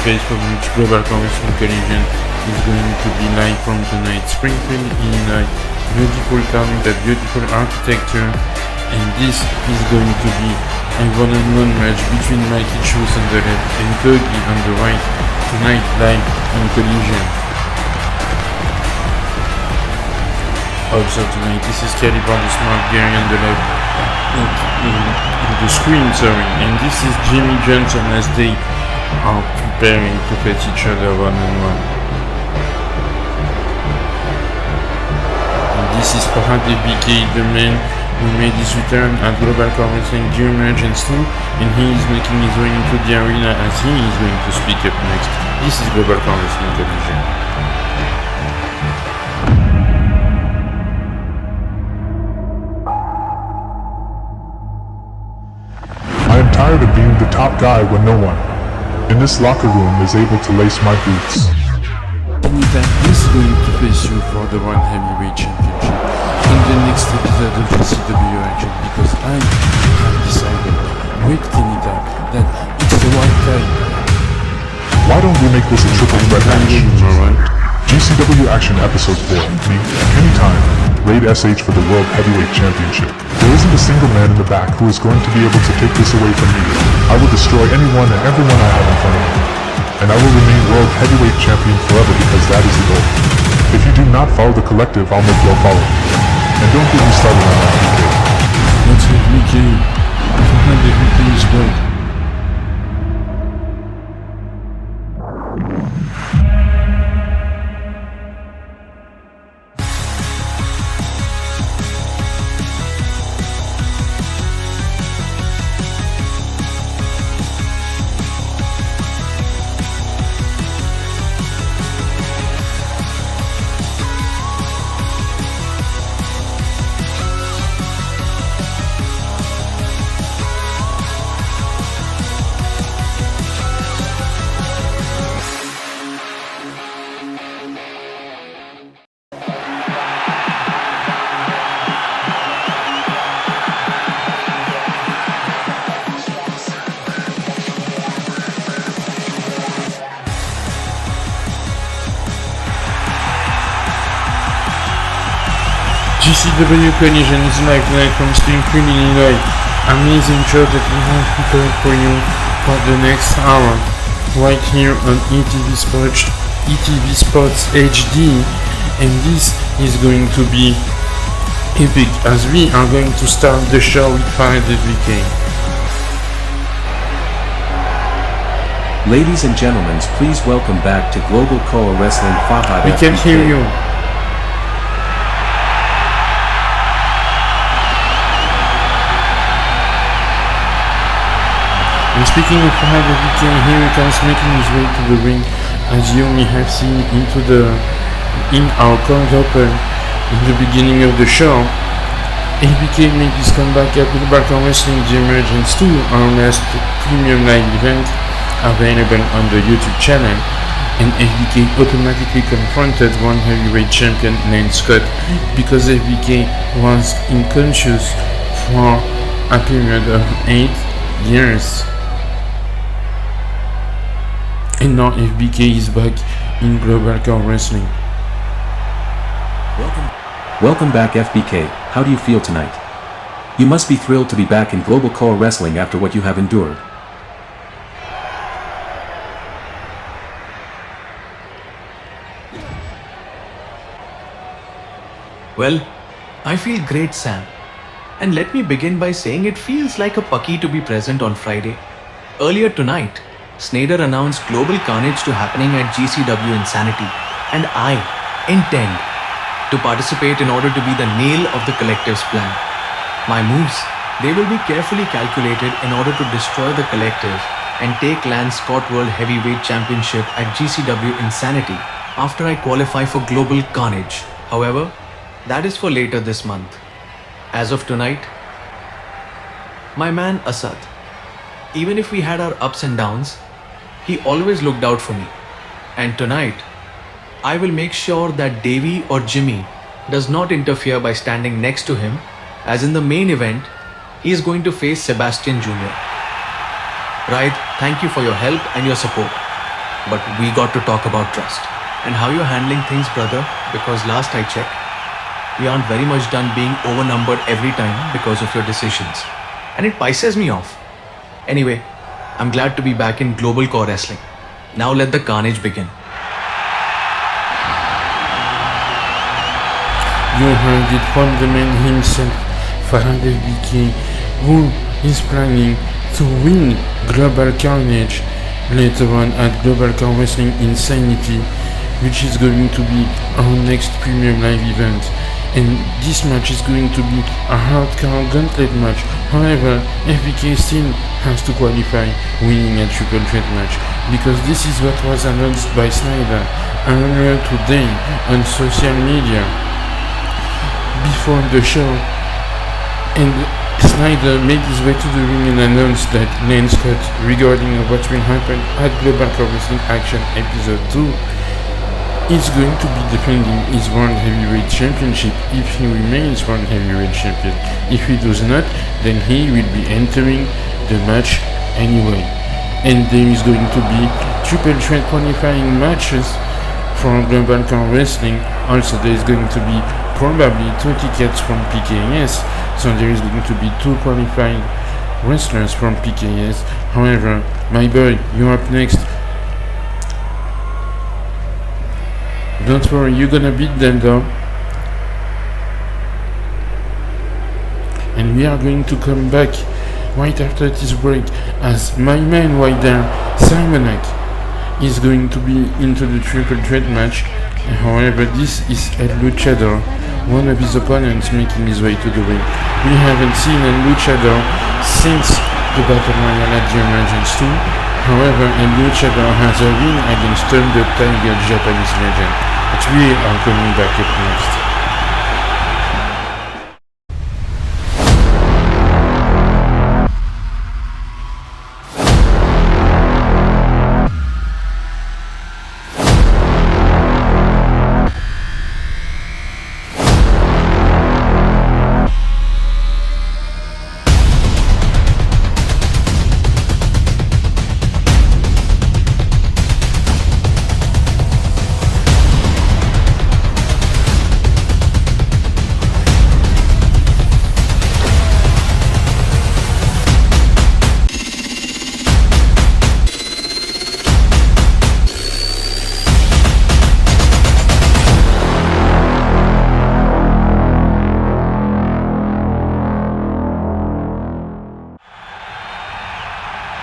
face for which Global Wrestling Collision is going to be live from tonight. Springfield, Illinois. Beautiful town with a beautiful architecture, and this is going to be a one-on-one match between MIKEY on the left and TOGI on the right tonight live on Collision. Also tonight, this is CALIBAAR, the smart guy on the left in the screen, and this is JHONSON as they are preparing to face each other one-on-one. This is BEHEMOTH, the man who made his return at Global Wrestling during Legends 2, and he is making his way into the arena as he is going to speak up next. This is Global Wrestling Collision. I am tired of being the top guy when no one in this locker room is able to lace my boots. Anytime he's going to face you for the World Heavyweight Championship in the next episode of GCW action, because I have decided with Kenita that it's the right time. Why don't we make this a triple threat match? GCW Action Episode 4, me, anytime, raid SH for the World Heavyweight Championship. There isn't a single man in the back who is going to be able to take this away from me. I will destroy anyone and everyone I have in front of me. And I will remain World Heavyweight Champion forever because that is the goal. If you do not follow the collective, I'll make you follow. And don't get me started on that, MIKEY. That's it, MIKEY. Everything is right. GCW Collision is live tonight from Springfield, Illinois. Amazing show that we have prepared for you for the next hour, right here on ETV Sports HD, and this is going to be epic as we are going to start the show with BK. Ladies and gentlemen, please welcome back to Global Pro Wrestling Fahad. We can't hear you. And speaking of Fahad BK, here he comes making his way to the ring, as you may have seen in our cold open in the beginning of the show. ABK made his comeback at Global Wrestling Emergence 2, our last premium live event available on the YouTube channel, and ABK automatically confronted One Heavyweight Champion Lance Scott because ABK was unconscious for a period of 8 years. And now FBK is back in Global Wrestling. Welcome back, FBK. How do you feel tonight? You must be thrilled to be back in Global Pro Wrestling after what you have endured. Well, I feel great, Sam. And let me begin by saying it feels like a pucky to be present on Friday. Earlier tonight, Snyder announced Global Carnage to happening at GCW Insanity, and I intend to participate in order to be the nail of the collective's plan. My moves, they will be carefully calculated in order to destroy the collective and take Lance Scott World Heavyweight Championship at GCW Insanity after I qualify for Global Carnage. However, that is for later this month. As of tonight, my man Asad, even if we had our ups and downs, he always looked out for me. And tonight, I will make sure that Davey or Jimmy does not interfere by standing next to him, as in the main event, he is going to face Sebastian Jr. Right, thank you for your help and your support. but we got to talk about trust. And how you're handling things, brother, because last I checked, we aren't very much done being overnumbered every time because of your decisions. And it pisses me off. Anyway, I'm glad to be back in Global Core Wrestling. Now let the carnage begin. You heard it from the man himself, BK, who is planning to win Global Carnage later on at Global Core Wrestling Insanity, which is going to be our next premium live event. And this match is going to be a hardcore gauntlet match. However, FBK still has to qualify winning a triple threat match, because this is what was announced by Snyder earlier today on social media before the show. And Snyder made his way to the ring and announced that Lance Scott, regarding what will happen at Global Core Wrestling Action Episode 2, is going to be defending his World Heavyweight Championship if he remains World Heavyweight Champion. If he does not, then he will be entering the match anyway. And there is going to be triple threat qualifying matches for Global Core Wrestling. Also, there is going to be probably 2 tickets from PKS, so there is going to be 2 qualifying wrestlers from PKS. However, my boy, you're up next. Don't worry, you're gonna beat them though. And we are going to come back right after this break, as my man right there, SIMONAK, is going to be into the triple threat match. However, this is El Luchadore, one of his opponents, making his way to the ring. We haven't seen El Luchadore since the Battle Royale at the Emergence 2. However, El Luchadore has a win against the Tiger Japanese legend. But we are coming back up next.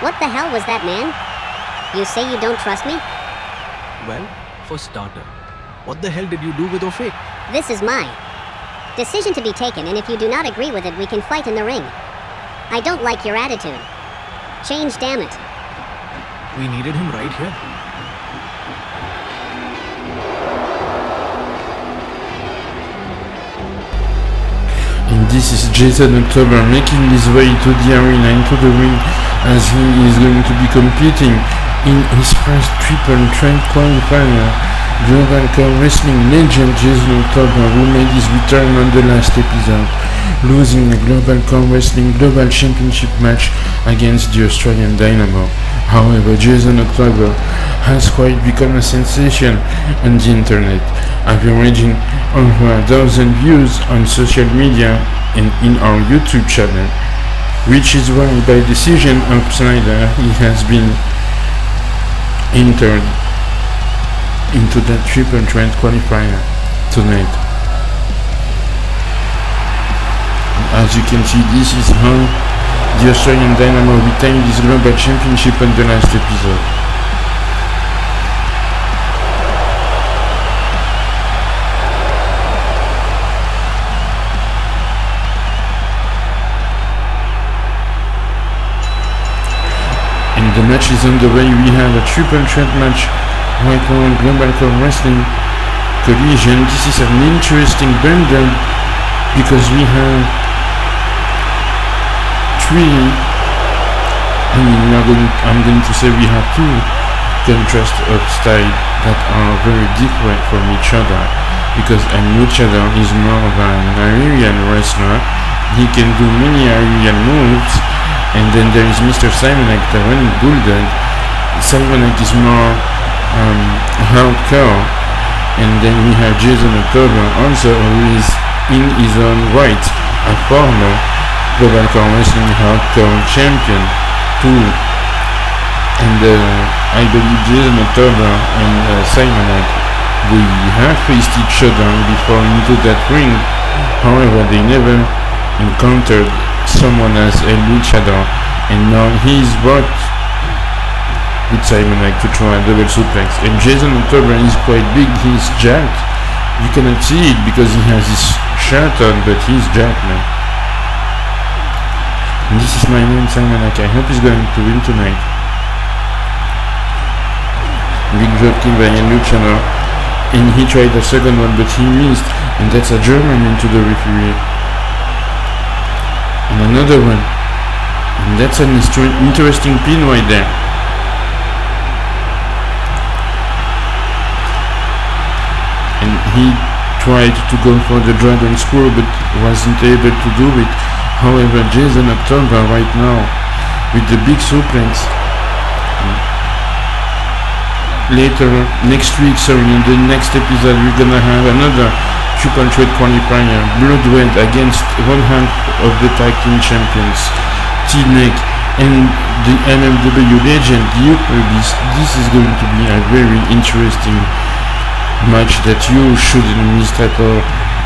What the hell was that, man? You say you don't trust me? Well, for starter, what the hell did you do with Ophir? This is my decision to be taken, and if you do not agree with it, we can fight in the ring. I don't like your attitude. Change, damn it. We needed him right here. And this is Jason October making his way to the arena, into the ring, as he is going to be competing in his first triple threat qualifier. Global Core Wrestling legend Jason October, who made his return on the last episode, losing a Global Core Wrestling Global Championship match against the Australian Dynamo. However, Jason October has quite become a sensation on the internet, averaging over 1,000 views on social media and in our YouTube channel, which is why, by decision of Snyder, he has been entered into that triple threat qualifier tonight. As you can see, this is how the Australian Dynamo retained his global championship on the last episode. And the match is underway. We have a triple threat match right now on Global Core Wrestling Collision. This is an interesting bundle because we have I'm going to say we have 2 contrasts of style that are very different from each other, because a Luchadore is more of an aerial wrestler. He can do many aerial moves. And then there is Mr. SIMONAK, the running bulldog. SIMONAK is more hardcore. And then we have Jason October also, who is in his own right a former Global Core Wrestling Hardcore Champion too. And I believe Jason October and SIMONAK will have faced each other before into that ring. However, they never encountered someone as a luchador, and now he's brought with SIMONAK to try a double suplex. And Jason October is quite big, he's jacked. You cannot see it because he has his shirt on, but he's jacked, man. And this is my man SIMONAK. I hope he's going to win tonight. Big drop kick by a luchador, and he tried the second one but he missed, and that's a German into the referee. And another one, and that's an interesting pin right there. And he tried to go for the dragon screw but wasn't able to do it. However, Jason October right now with the big suplex. Later, next week, in the next episode, we're gonna have another triple threat qualifier, blood red against one half of the tag team champions, T-Neck and the MMW legend, the Upper Beast. This is going to be a very interesting match that you shouldn't miss at all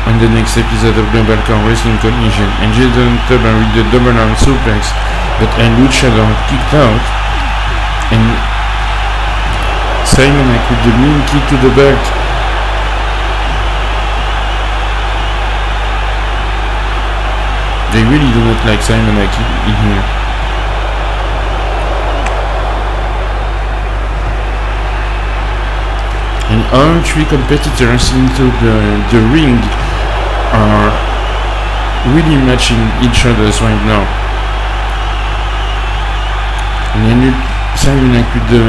on the next episode of Global Core Wrestling Collision. And Jason October with the double arm suplex, but a luchador kicked out, and SIMONAK with the mean kick to the back. They really do not like SIMONAK in here. And all three competitors into the ring are really matching each other's right now. And then SIMONAK with the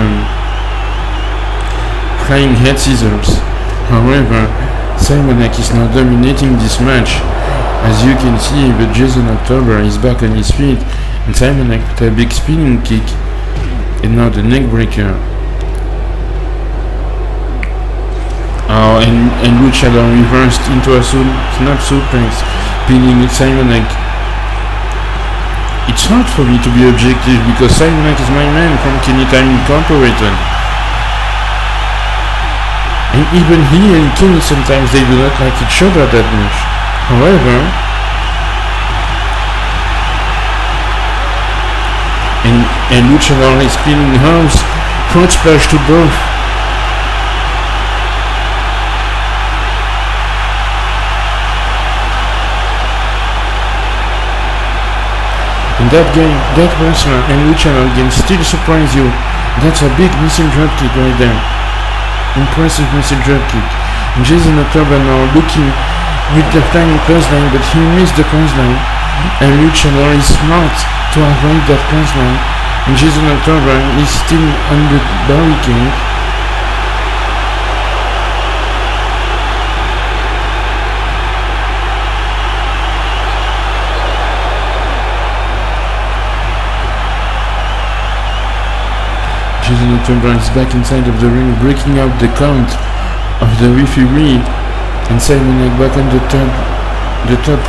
flying head scissors. However, SIMONAK is now dominating this match. As you can see, but Jason October is back on his feet, and SIMONAK with a big spinning kick, and now the neck breaker. Oh, and luchador reversed into a snap suplex, pinning SIMONAK. It's hard for me to be objective because SIMONAK is my man from Anytime Incorporated. And even he and Kenny sometimes they do not like each other that much. However, and luchador is spinning house, front splash to both. And that game, that wrestler and luchador can still surprise you. That's a big missing dropkick right there. Impressive missing dropkick. Jason October now looking with the flying clothesline, but he missed the clothesline. And luchador is smart to avoid that clothesline. And Jason October is still on the barricade. Jason October is back inside of the ring, breaking out the count of the referee, and SIMONAK back on the top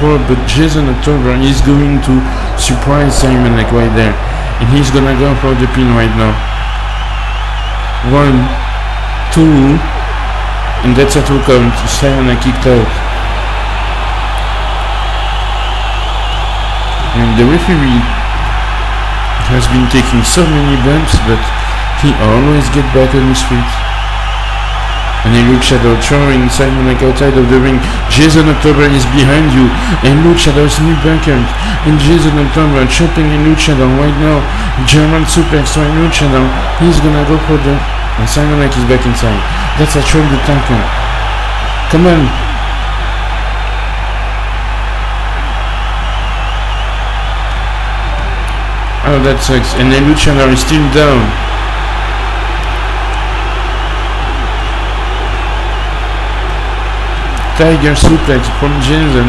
rope, but Jason October is going to surprise SIMONAK right there, and he's gonna go for the pin right now. 1, 2, and that's a 2 count. SIMONAK kicked out. And the referee has been taking so many bumps, but he always gets back on his feet. And a luchador throwing SIMONAK outside of the ring. Jason October is behind you, and luchador's knee backhand. And Jason October chopping a luchador right now. German suplex to a luchador. He's gonna go for the... And SIMONAK is back inside. That's a shoulder tackle. Come on. Oh, that sucks. And the luchador is still down. Tiger suplex from Jason.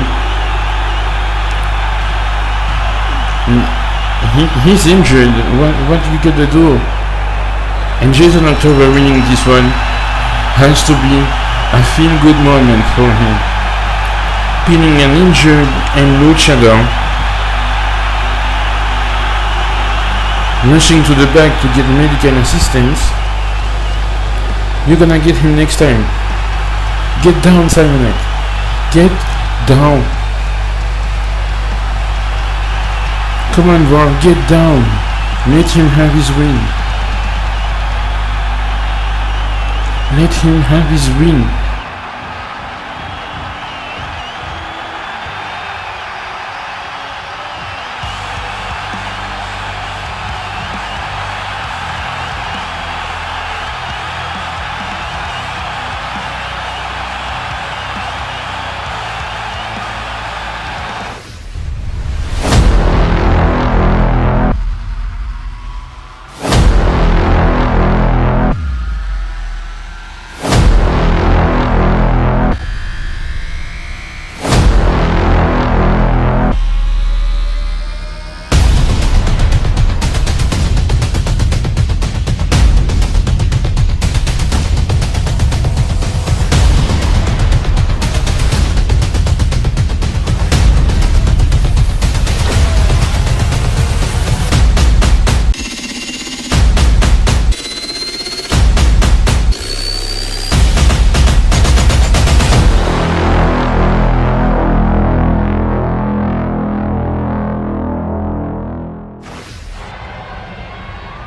He's injured. What you gonna do? And Jason October winning this one has to be a feel-good moment for him. Pinning an injured and luchador, rushing to the back to get medical assistance. You're gonna get him next time. Get down, SIMONAK. Get down. Come on, bro, get down. Let him have his win. Let him have his win.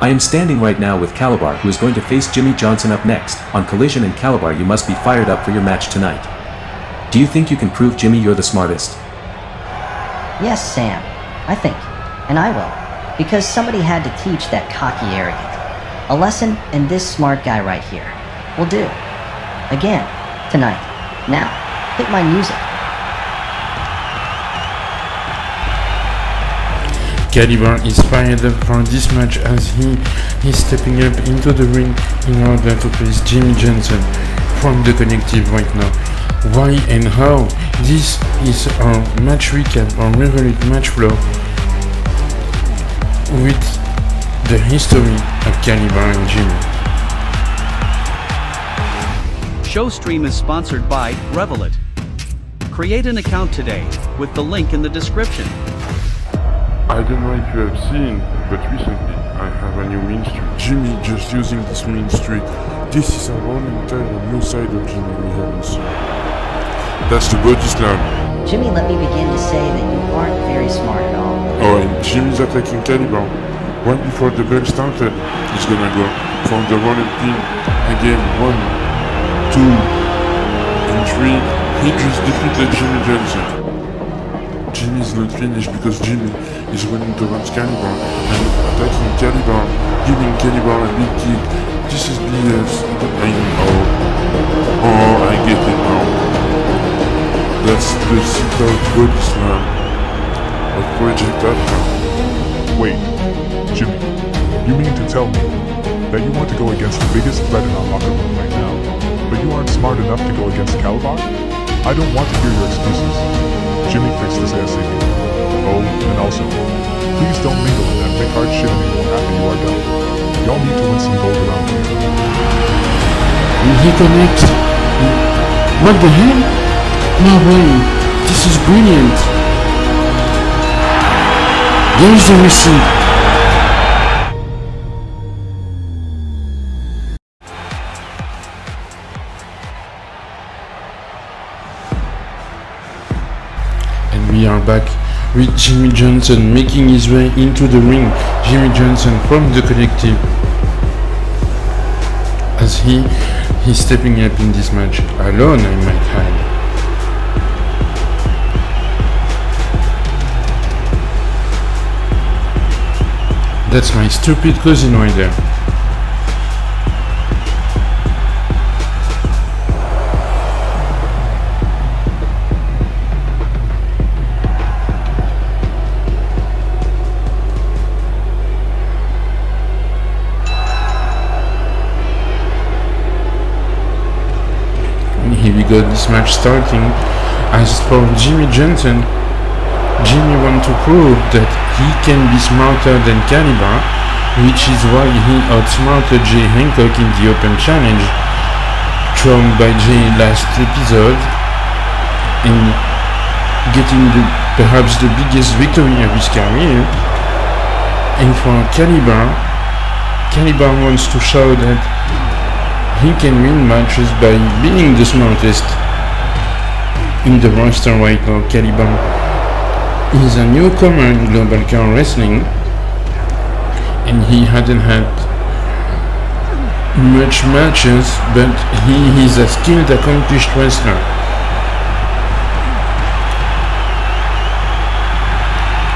I am standing right now with CALIBAAR, who is going to face Jimmy Johnson up next. On Collision and CALIBAAR, you must be fired up for your match tonight. Do you think you can prove Jimmy you're the smartest? Yes, Sam. I think. And I will. Because somebody had to teach that cocky arrogant a lesson, and this smart guy right here will do. Again. Tonight. Now. Hit my music. CALIBAAR is fired up for this match as he is stepping up into the ring in order to face Jimmy Johnson from the collective right now. Why and how? This is our match recap, our revealed match flow with the history of CALIBAAR and Jimmy. Show stream is sponsored by Revelit. Create an account today with the link in the description. I don't know if you have seen, but recently I have a new main street. Jimmy just using this main street. This is a whole entire new side of Jimmy we haven't seen. That's the body slam. Jimmy, let me begin to say that you aren't very smart at all. Oh, and Jimmy's attacking CALIBAAR. Right before the bell started, he's gonna go from the rolled pin again. 1, 2, and 3. He just defeated Jimmy Johnson. Jimmy's not finished because Jimmy is running towards CALIBAAR and attacking CALIBAAR, giving CALIBAAR a big kick. This is BS. I get it now. That's the sit-out body slam of Project Alpha. Wait, Jimmy, you mean to tell me that you want to go against the biggest threat in our locker room right now, but you aren't smart enough to go against CALIBAAR? I don't want to hear your excuses. Jimmy, fix this ASAP. Oh, and also, please don't mingle in that big hard shit anymore after you are done. Y'all need to win some gold around here. Will he connect? What the hell? No way. This is brilliant. There's the receipt. We are back with Jimmy Johnson making his way into the ring. Jimmy Johnson from the collective as he's stepping up in this match alone, I might add. That's my stupid cousin right there. Here we go, this match starting. As for Jimmy Johnson, Jimmy wants to prove that he can be smarter than CALIBAAR which is why he outsmarted Jay Hancock in the Open Challenge thrown by Jay last episode, and getting perhaps the biggest victory of his career. And for CALIBAAR wants to show that he can win matches by being the smartest in the roster right now. CALIBAAR is a newcomer in Global Car Wrestling, and he hadn't had much matches, but he is a skilled, accomplished wrestler.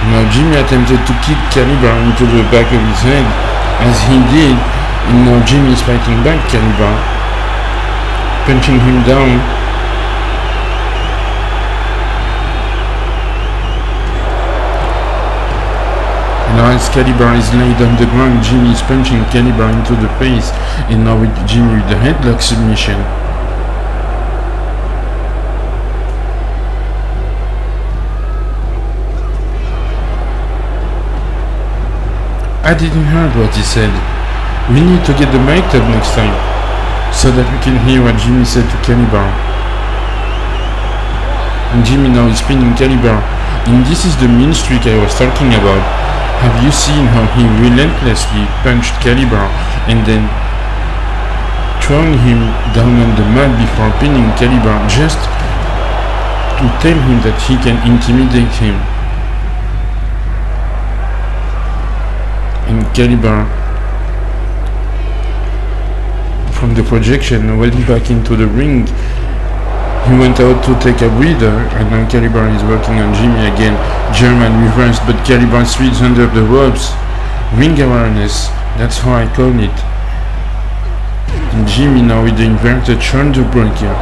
Now Jimmy attempted to kick CALIBAAR into the back of his head, as he did, and now Jimmy is fighting back CALIBAAR, punching him down. Now as CALIBAAR is laid on the ground, Jimmy is punching CALIBAAR into the face, and now with Jimmy with the headlock submission. I didn't hear what he said. We need to get the mic up next time, so that we can hear what Jimmy said to CALIBAAR. And Jimmy now is pinning CALIBAAR, and this is the mean streak I was talking about. Have you seen how he relentlessly punched CALIBAAR and then throwing him down on the mat before pinning CALIBAAR, just to tell him that he can intimidate him? And CALIBAAR, from the projection, went back into the ring. He went out to take a breather, and now CALIBAAR is working on Jimmy again. German reversed, but CALIBAAR sweeps under the ropes. Ring awareness, that's how I call it. And Jimmy now with the inverted shoulder breaker,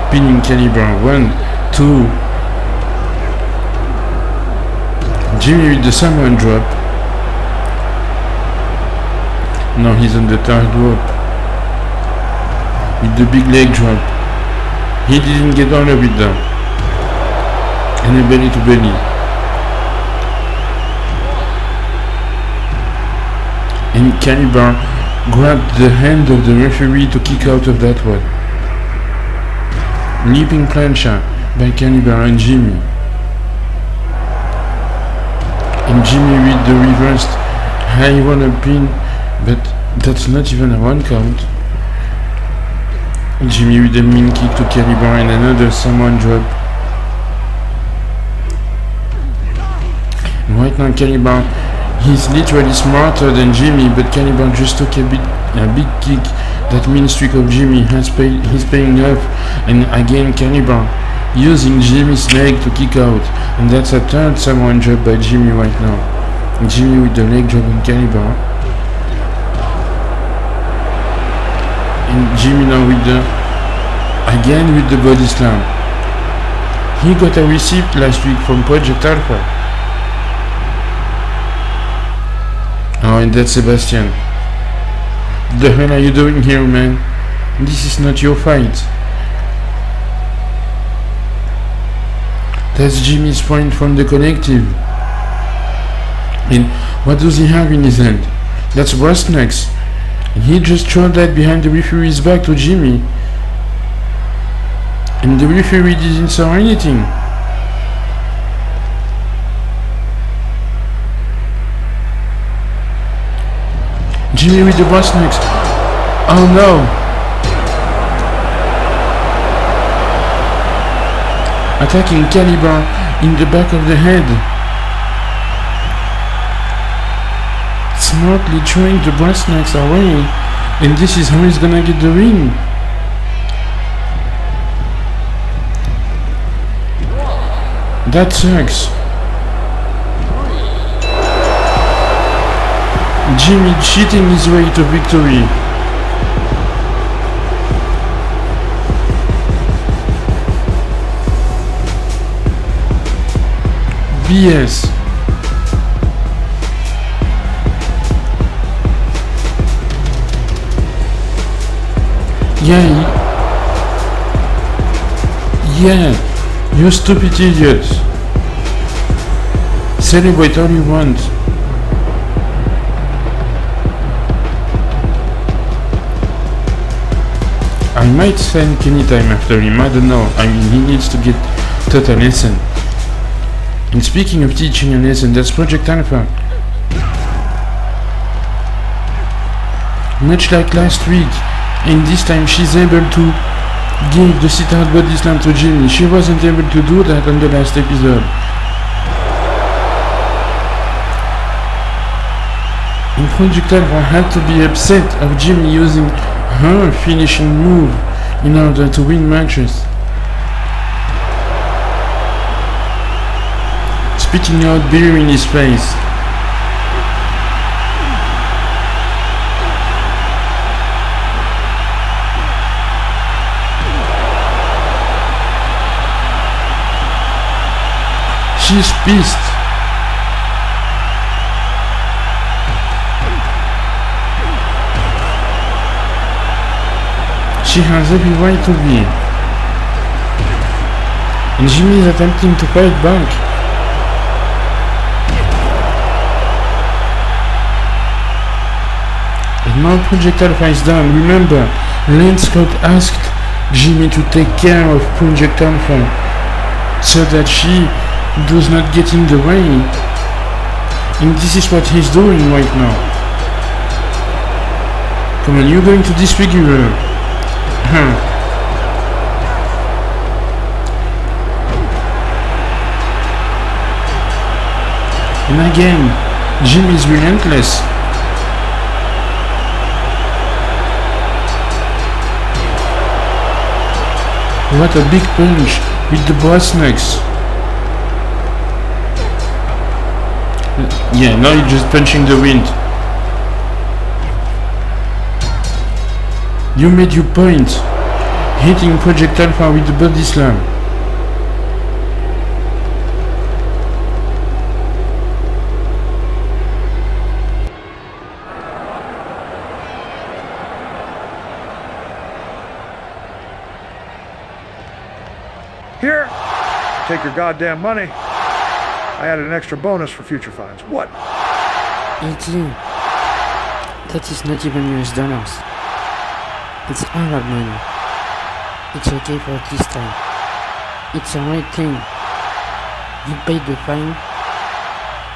pinning CALIBAAR. 1, 2. Jimmy with the Samoan drop. Now he's on the third rope with the big leg drop. He didn't get all of it though. And a belly to belly. And CALIBAAR grabbed the hand of the referee to kick out of that one. Leaping plancha by CALIBAAR and Jimmy. And Jimmy with the reversed high one-up pin, but that's not even a 1 count. Jimmy with a mean kick to CALIBAAR and another Samoan drop. And right now CALIBAAR, he's literally smarter than Jimmy, but CALIBAAR just took a big kick. That mean streak of Jimmy he's paying off, and again CALIBAAR using Jimmy's leg to kick out, and that's a third Samoan drop by Jimmy right now. And Jimmy with the leg drop on CALIBAAR. And Jimmy now with the body slam. He got a receipt last week from Project Alpha. Oh, and that's Sebastian. The hell are you doing here, man? This is not your fight. That's Jimmy's point from the collective. And what does he have in his hand? That's brass knucks. And he just threw that behind the referee's back to Jimmy. And the referee didn't saw anything. Jimmy with the brass knucks. Oh no! Attacking CALIBAAR in the back of the head. Smartly throwing the brass knucks away, and this is how he's gonna get the ring. That sucks. Jimmy cheating his way to victory. BS. Yeah, you stupid idiot. Celebrate all you want. I might send Kenny Time after him, I don't know. I mean, he needs to get taught a lesson. And speaking of teaching a lesson, that's Project Alpha. Much like last week, and this time she's able to give the sit-out body slam to Jimmy. She wasn't able to do that on the last episode. And Project Alpha had to be upset of Jimmy using her finishing move in order to win matches. Spitting out beer in his face. She's pissed. She has every right to be. And Jimmy is attempting to fight back. And now Project Alpha is done. Remember, Lance Scott asked Jimmy to take care of Project Alpha so that she does not get in the way. And this is what he's doing right now. Come on, you're going to disfigure her. And again, Jimmy is relentless. What a big punch with the brass knucks. Yeah, now you're just punching the wind. You made your point, hitting Project Alpha with the body slam. Here, take your goddamn money. I added an extra bonus for future fines. What? E.T. That is not even US dollars. It's Arab money. It's okay for this time. It's the right thing. You paid the fine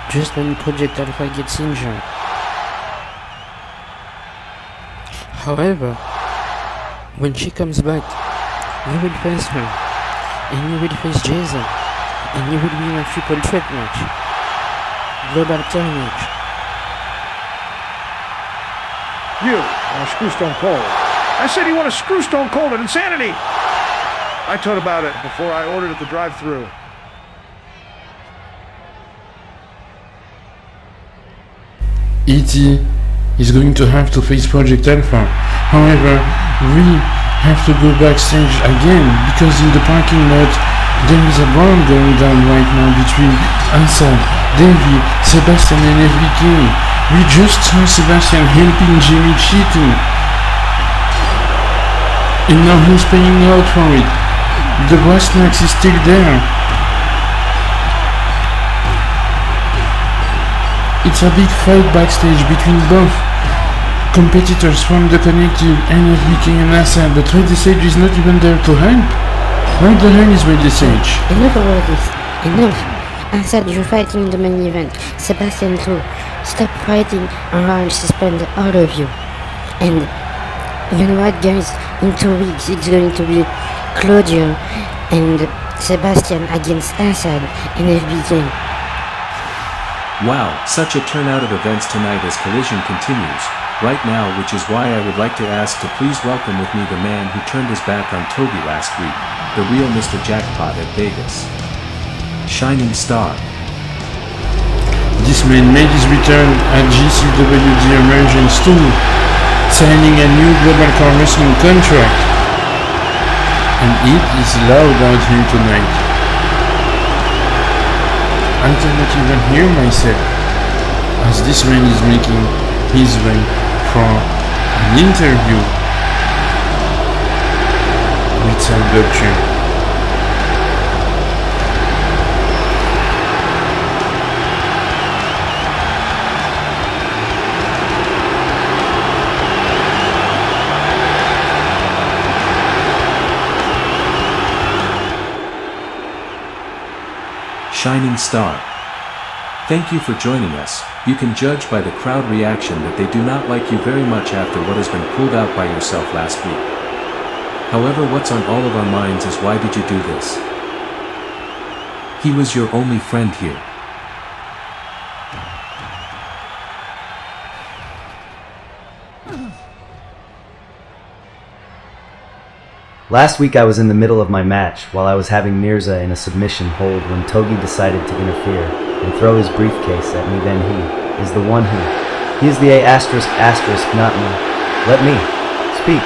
just when Project Alpha gets injured. However, when she comes back, you will face her, and you will face Jason, and you will be in a triple threat match. Global Carnage. You want to screw Stone Cold. I said you want to screw Stone Cold at Insanity. I told about it before I ordered at the drive-thru. E.T. is going to have to face Project Alpha. However, we have to go backstage again because in the parking lot there is a brawl going down right now between Asad, Davey, Sebastian and FBK. We just saw Sebastian helping Jimmy cheating. And now he's paying out for it. The brass knucks is still there. It's a big fight backstage between both competitors from the Collective and FBK and Asad, but Red Sage is not even there to help. Where the hell is Red Sage? Enough about this. Enough. Asad, you're fighting in the main event. Sebastian too. Stop fighting or I'll suspend all of you. And you know what, guys? In 2 weeks it's going to be Claudio and Sebastian against Asad and FBK. Wow, such a turnout of events tonight as Collision continues, right now, which is why I would like to ask to please welcome with me the man who turned his back on Togi last week, the real Mr. Jackpot at Vegas. Shining Star. This man made his return at GCWD Emergence 2, signing a new Global Car Wrestling contract. And it is loud out here tonight. I cannot even hear myself, as this man is making his way for an interview with Sebastian. Shining Star. Thank you for joining us. You can judge by the crowd reaction that they do not like you very much after what has been pulled out by yourself last week. However, what's on all of our minds is why did you do this? He was your only friend here. Last week I was in the middle of my match while I was having Mirza in a submission hold when Togi decided to interfere and throw his briefcase at me. Then he is the one who. He is the A***, not me. Let me speak.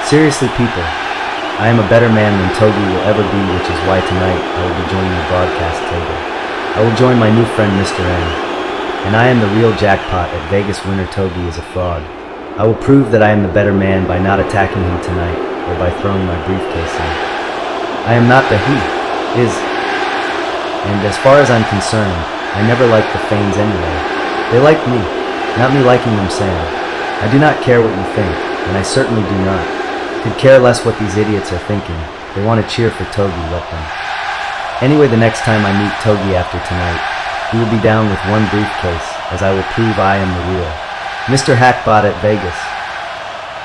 Seriously, people. I am a better man than Togi will ever be, which is why tonight I will be joining the broadcast table. I will join my new friend Mr. N. And I am the real jackpot at Vegas winner. Togi is a fraud. I will prove that I am the better man by not attacking him tonight, or by throwing my briefcase in. I am not the he, is. And as far as I'm concerned, I never liked the Fanes anyway. They liked me, not me liking them, Sam. I do not care what you think, and I certainly do not. Could care less what these idiots are thinking. They want to cheer for Togi, let them. Anyway, the next time I meet Togi after tonight, he will be down with one briefcase, as I will prove I am the real Mr. Hackbot at Vegas,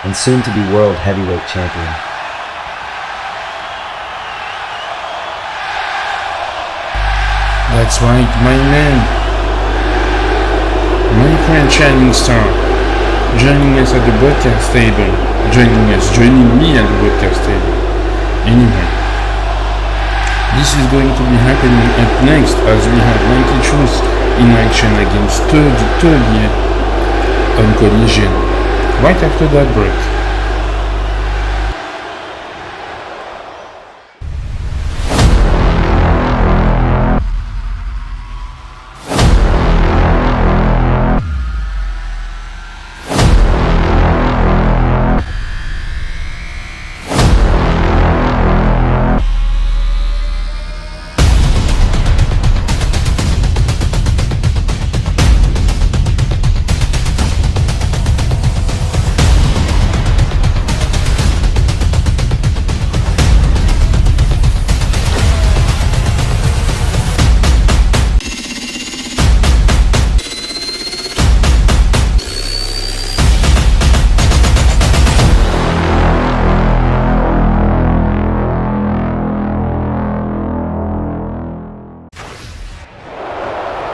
and soon to be World Heavyweight Champion. That's right, my man. My friend Shining Star, joining us at the broadcast table. Joining me at the broadcast table. Anyway, this is going to be happening up next as we have Mikey Truth in action against TOGI on Collision. Right after that break.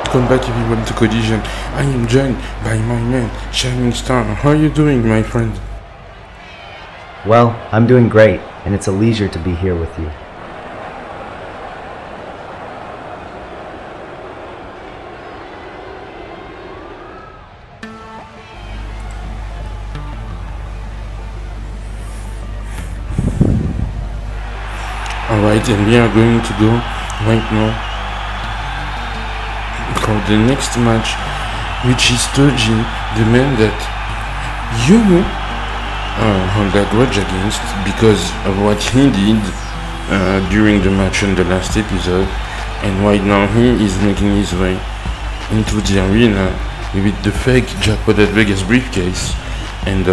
Welcome back everyone to Collision. I am joined by my man, Shining Star. How are you doing, my friend? Well, I'm doing great, and it's a leisure to be here with you. Alright, and we are going to go right now for the next match, which is TOGI, the man that you hold a grudge against because of what he did during the match in the last episode, and right now he is making his way into the arena with the fake Jackpot at Vegas briefcase. And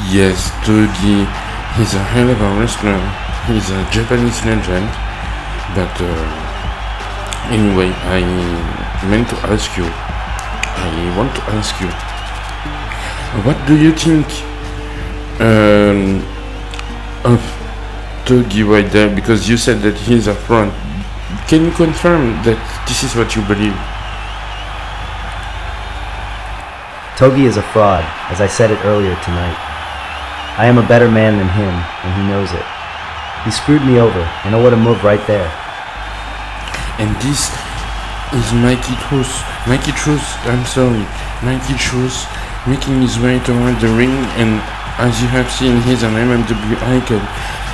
yes, TOGI, he's a hell of a wrestler, he's a Japanese legend, but anyway, I want to ask you, what do you think of TOGI right there? Because you said that he's a fraud. Can you confirm that this is what you believe? Togi is a fraud, as I said it earlier tonight. I am a better man than him, and he knows it. He screwed me over, and what a move right there. And this is Mikey Truth. Mikey Truth making his way toward the ring, and as you have seen, he's an MMW icon.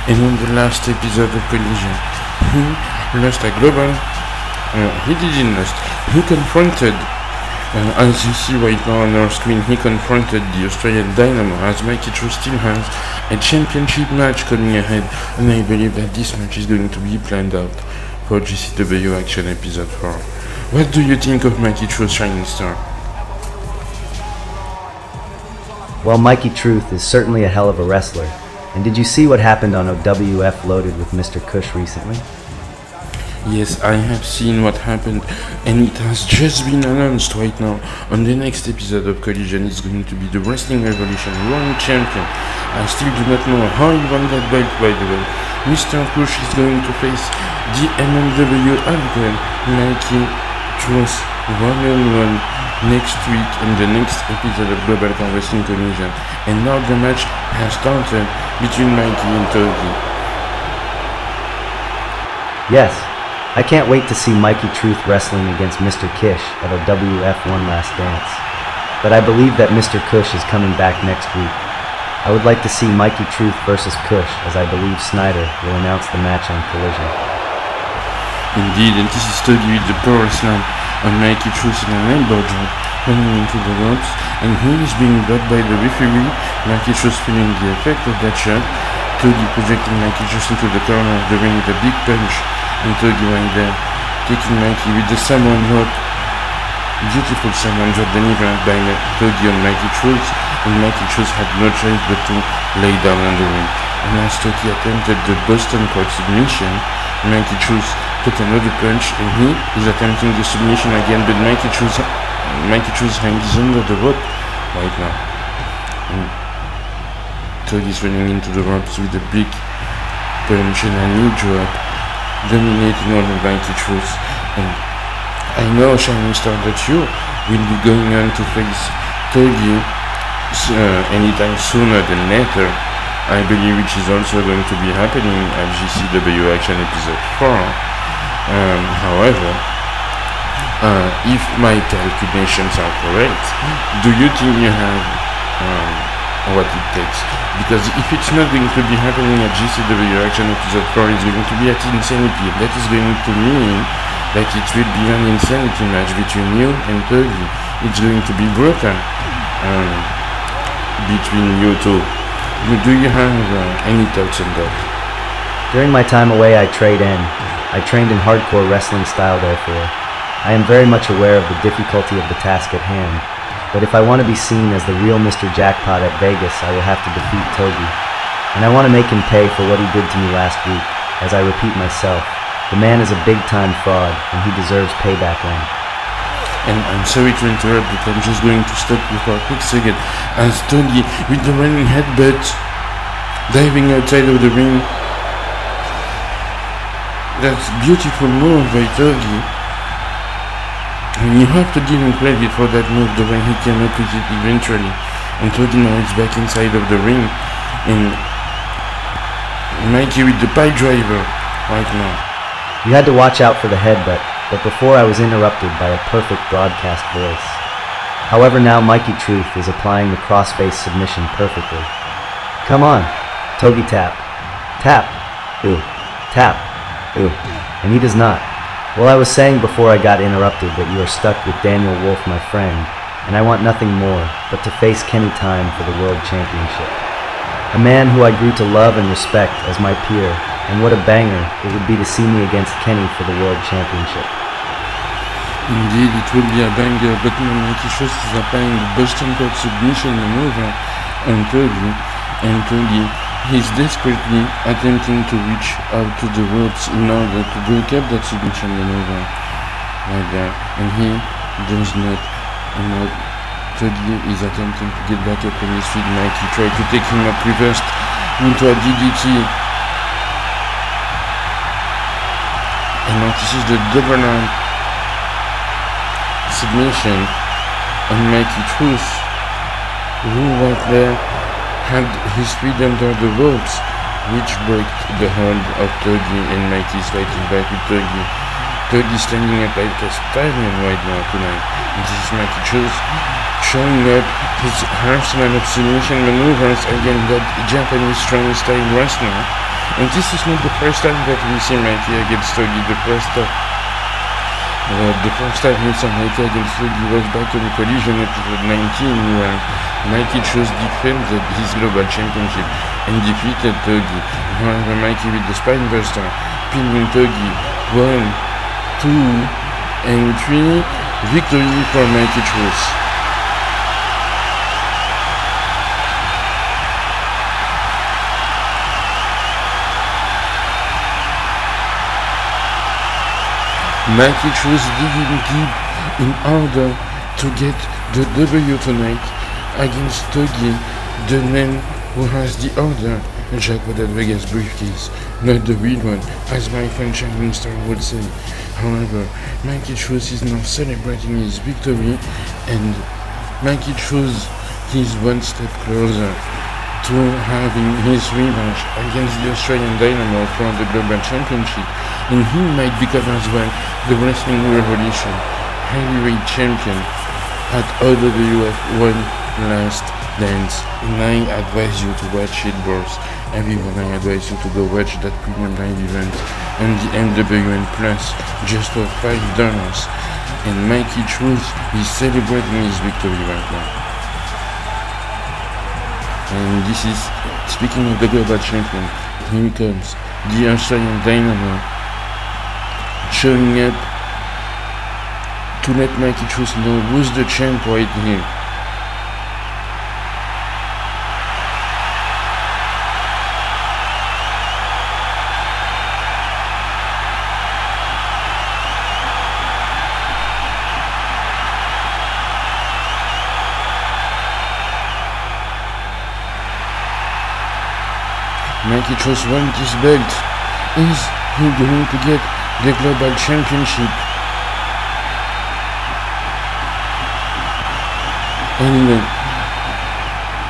And on the last episode of Collision, he lost a global. He didn't lost. He confronted, as you see right now on our screen, he confronted the Australian Dynamo, as Mikey Truth still has a championship match coming ahead, and I believe that this match is going to be planned out for GCW Action Episode 4. What do you think of Mikey Truth, Shining Star? Well, Mikey Truth is certainly a hell of a wrestler. And did you see what happened on OWF Loaded with Mr. Kush recently? Yes, I have seen what happened, and it has just been announced right now. On the next episode of Collision is going to be the Wrestling Revolution World Champion. I still do not know how he won that belt, by the way. Mr. Push is going to face the MMW Algon, Mikey Truth, one-on-one next week in the next episode of Global Car Wrestling Collision. And now the match has started between Mikey and Togi. Yes, I can't wait to see Mikey Truth wrestling against Mr. Kish at our WF1 Last Dance. But I believe that Mr. Kush is coming back next week. I would like to see Mikey Truth versus Kush, as I believe Snyder will announce the match on Collision. Indeed, and this is Togi with the power slam on Mikey Truth in an elbow drop, running into the ropes, and he is being blocked by the referee. Mikey Truth feeling the effect of that shot. Togi projecting Mikey Truth into the corner of the ring with a big punch, and Togi right there, taking Mikey with the Samoan drop. Beautiful Samoan drop delivered by Togi on Mikey Truth, and Mikey Truth had no choice but to lay down on the ring. And as Togi attempted the Boston Crab submission, Mikey Truth took another punch, and he is attempting the submission again, but Mikey Truth hangs under the rope right now. And Togi is running into the ropes with a big punch and a knee drop, dominating all of Mikey Truth. And I know, Shining Star, that you will be going on to face Togi anytime sooner than later, I believe, which is also going to be happening at GCW Action Episode 4. However, if my calculations are correct, do you think you have what it takes? Because if it's not going to be happening at GCW Action Episode 4, it's going to be at Insanity. That is going to mean that it will be an Insanity match between you and Togi. It's going to be broken between you two. Do you have any thoughts on that? During my time away, I trained in hardcore wrestling style, therefore. I am very much aware of the difficulty of the task at hand, but if I want to be seen as the real Mr. Jackpot at Vegas, I will have to defeat Togi. And I want to make him pay for what he did to me last week. As I repeat myself, the man is a big-time fraud, and he deserves payback line. And I'm sorry to interrupt, but I'm just going to stop you for a quick second. As Togi, with the running headbutt, diving outside of the ring. That's beautiful move by Togi. And you have to give him credit for that move, the way he came up with it eventually. And Togi now is back inside of the ring. And Mikey with the pile driver right now. You had to watch out for the headbutt, but before I was interrupted by a perfect broadcast voice. However, now Mikey Truth is applying the crossface submission perfectly. Come on, Togi tap. Tap. Ooh. Tap. Ooh. And he does not. Well, I was saying before I got interrupted that you are stuck with Daniel Wolf, my friend, and I want nothing more but to face Kenny Time for the World Championship. A man who I grew to love and respect as my peer, and what a banger it would be to see me against Kenny for the World Championship. Indeed, it will be a banger, but Mikey Truth is applying the Boston Crab submission maneuver on Togi, and Togi is desperately attempting to reach out to the ropes in order to break up that submission maneuver right there, and he does not. And Togi is attempting to get back up on his feet. Mikey tried to take him up reversed into a DDT. And now this is the double arm submission on Mikey Truth, who right there had his feet under the ropes, which broke the hold of Togi, and Mikey is fighting back with Togi. Togi standing up like a Spider-Man right now tonight. And this is Mikey Truth showing up his half-man of submission maneuvers against that Japanese strong style wrestler. And this is not the first time that we see Mikey against Togi. The first time we saw Mikey against Togi was back on Collision episode 19, where Mikey Truth defended his global championship and defeated Togi. However, Mikey with the spinebuster, pinning Togi. 1, 2, and 3. Victory for Mikey Truth. Mikey chose digging deep in order to get the W tonight against TOGI, the man who has the other jackpot at Vegas briefcase, not the real one, as my friend Shining Star would say. However, Mikey Chose is now celebrating his victory, and Mikey Chose is one step closer to having his rematch against the Australian Dynamo for the Global Championship, and he might become as well the Wrestling Revolution heavyweight champion at OWF One Last Dance. And I advise you to watch it, boys. Everyone, I advise you to go watch that premium live event on the MWN Plus just for $5. And Mikey Truth is celebrating his victory right now. And this is, speaking of the global champion, here he comes, the Australian Dynamo, showing up to let Mikey Truth know who's the champ right here. Mikey Truth won this belt. Is he going to get the global championship? Anyway,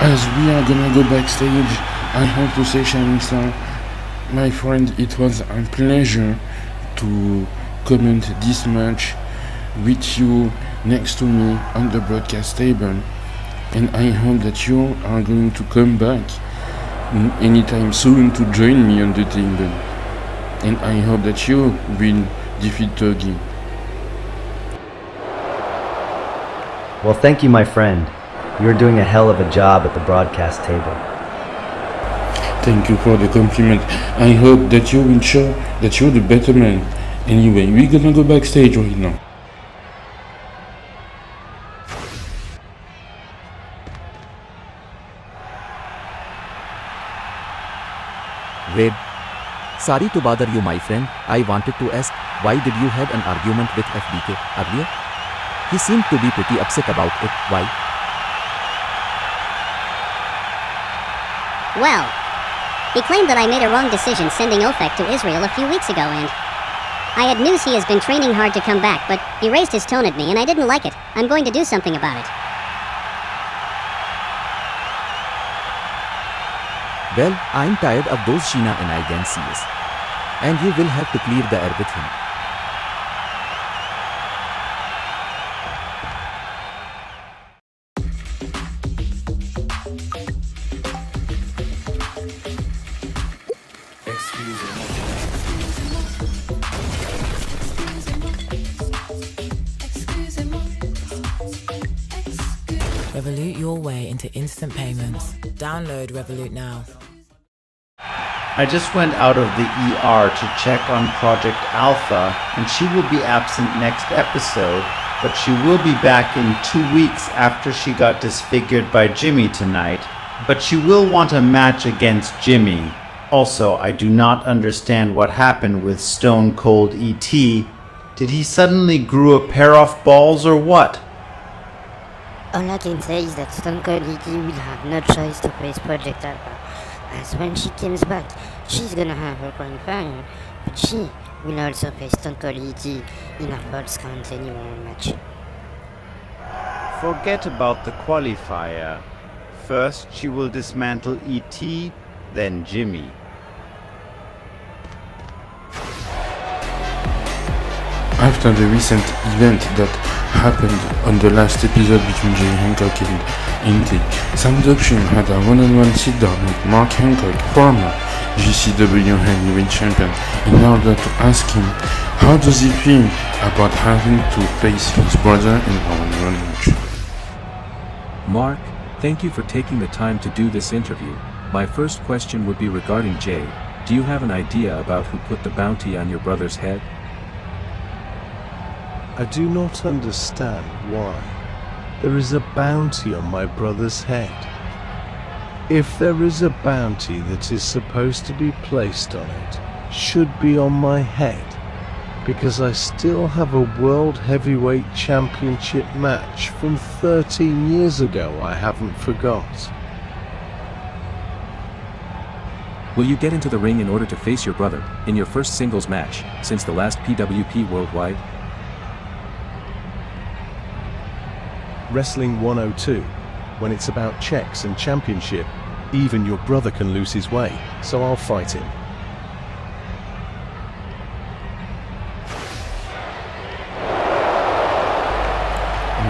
as we are gonna go backstage, I have to say, Shining Star, my friend, it was a pleasure to comment this match with you next to me on the broadcast table, and I hope that you are going to come back anytime soon to join me on the table, and I hope that you will defeat TOGI. Well, thank you, my friend. You're doing a hell of a job at the broadcast table. Thank you for the compliment. I hope that you will show that you're the better man. Anyway, we're gonna go backstage right now. Wade. Sorry to bother you, my friend. I wanted to ask, why did you have an argument with FBK earlier? He seemed to be pretty upset about it. Why? Well, he claimed that I made a wrong decision sending Ofek to Israel a few weeks ago, and I had news he has been training hard to come back, but he raised his tone at me and I didn't like it. I'm going to do something about it. Well, I'm tired of those Sheena and Igan scenes. And you will have to clear the air with him. Revolut your way into instant payments. Download Revolut now. I just went out of the ER to check on Project Alpha, and she will be absent next episode, but she will be back in 2 weeks after she got disfigured by Jimmy tonight. But she will want a match against Jimmy. Also, I do not understand what happened with Stone Cold E.T. Did he suddenly grew a pair of balls or what? All I can say is that Stone Cold E.T. will have no choice to face Project Alpha, as when she comes back, she's gonna have her qualifier, but she will also face Stone Cold E.T. in a Falls Count Anywhere match. Forget about the qualifier. First, she will dismantle E.T., then Jimmy. After the recent event that happened on the last episode between Jay Hancock and Intake, Sam Dokshim had a one-on-one sit-down with Mark Hancock, former GCW heavyweight champion, in order to ask him how does he feel about having to face his brother in a one-on-one match. Mark, thank you for taking the time to do this interview. My first question would be regarding Jay. Do you have an idea about who put the bounty on your brother's head? I do not understand why there is a bounty on my brother's head. If there is a bounty that is supposed to be placed on it, should be on my head. because I still have a World Heavyweight Championship match from 13 years ago I haven't forgot. Will you get into the ring in order to face your brother in your first singles match since the last PWP Worldwide? Wrestling 102, when it's about checks and championship, even your brother can lose his way, so I'll fight him.